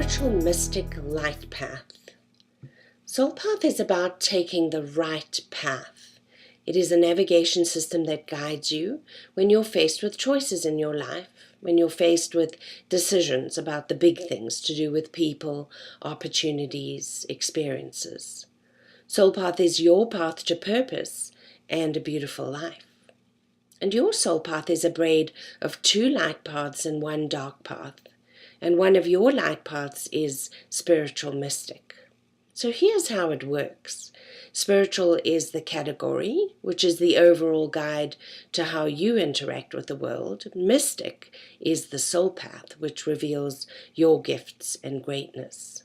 spiritual mystic LightPath. SoulPath is about taking the right path. It is a navigation system that guides you when you're faced with choices in your life, when you're faced with decisions about the big things to do with people, opportunities, experiences. SoulPath is your path to purpose and a beautiful life. And your soul path is a braid of 2 light paths and 1 dark path. And one of your light paths is spiritual mystic. So here's how it works. Spiritual is the category, which is the overall guide to how you interact with the world. Mystic is the soul path, which reveals your gifts and greatness.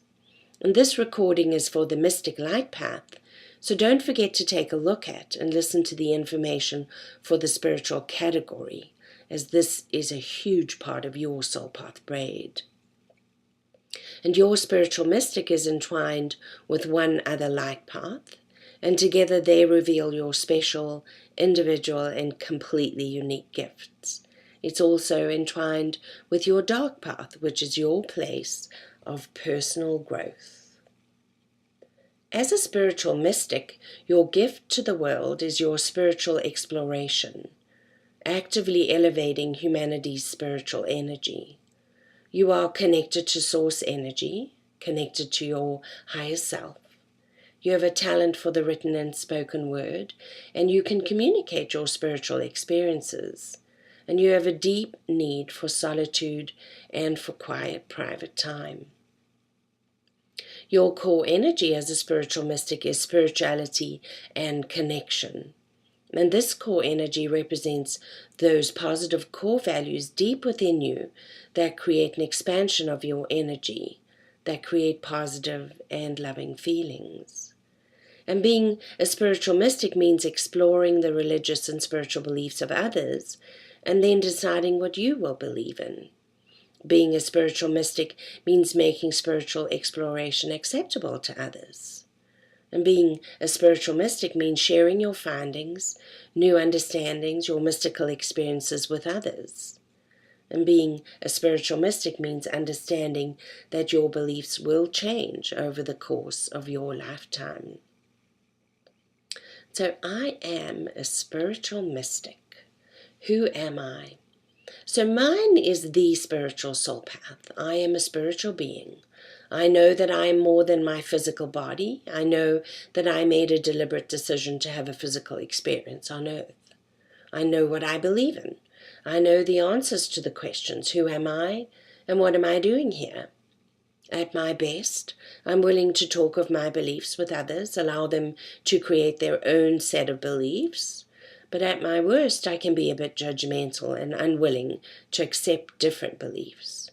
And this recording is for the Mystic Light Path, so don't forget to take a look at and listen to the information for the spiritual category, as this is a huge part of your soul path braid. And your spiritual mystic is entwined with 1 other light path, and together they reveal your special, individual, and completely unique gifts. It's also entwined with your dark path, which is your place of personal growth. As a spiritual mystic, your gift to the world is your spiritual exploration, actively elevating humanity's spiritual energy. You are connected to source energy, connected to your higher self. You have a talent for the written and spoken word, and you can communicate your spiritual experiences. And you have a deep need for solitude and for quiet, private time. Your core energy as a spiritual mystic is spirituality and connection. And this core energy represents those positive core values deep within you that create an expansion of your energy, that create positive and loving feelings. And being a spiritual mystic means exploring the religious and spiritual beliefs of others and then deciding what you will believe in. Being a spiritual mystic means making spiritual exploration acceptable to others. And being a spiritual mystic means sharing your findings, new understandings, your mystical experiences with others. And being a spiritual mystic means understanding that your beliefs will change over the course of your lifetime. So I am a spiritual mystic. Who am I? So mine is the spiritual soul path. I am a spiritual being. I know that I am more than my physical body. I know that I made a deliberate decision to have a physical experience on earth. I know what I believe in. I know the answers to the questions, who am I and what am I doing here? At my best, I'm willing to talk of my beliefs with others, allow them to create their own set of beliefs. But at my worst, I can be a bit judgmental and unwilling to accept different beliefs.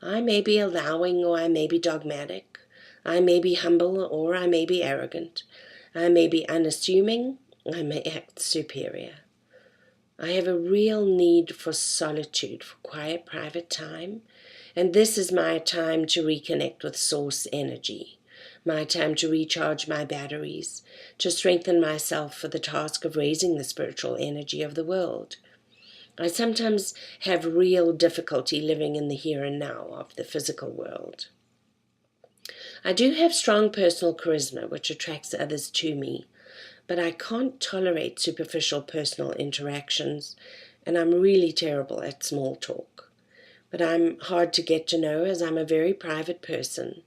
I may be allowing or I may be dogmatic. I may be humble or I may be arrogant. I may be unassuming. I may act superior. I have a real need for solitude, for quiet, private time. And this is my time to reconnect with source energy. My time to recharge my batteries, to strengthen myself for the task of raising the spiritual energy of the world. I sometimes have real difficulty living in the here and now of the physical world. I do have strong personal charisma, which attracts others to me, but I can't tolerate superficial personal interactions, and I'm really terrible at small talk. But I'm hard to get to know as I'm a very private person.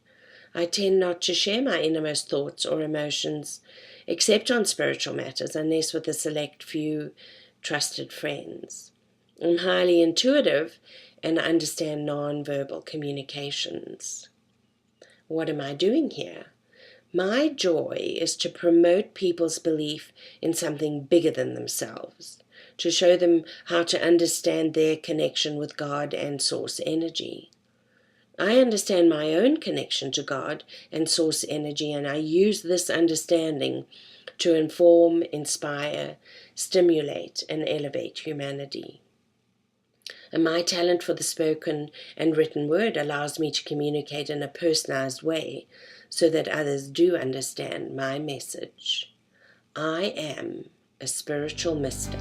I tend not to share my innermost thoughts or emotions, except on spiritual matters, unless with a select few trusted friends. I'm highly intuitive and understand non-verbal communications. What am I doing here? My joy is to promote people's belief in something bigger than themselves, to show them how to understand their connection with God and source energy. I understand my own connection to God and source energy, and I use this understanding to inform, inspire, stimulate, and elevate humanity. And my talent for the spoken and written word allows me to communicate in a personalized way so that others do understand my message. I am a spiritual mystic.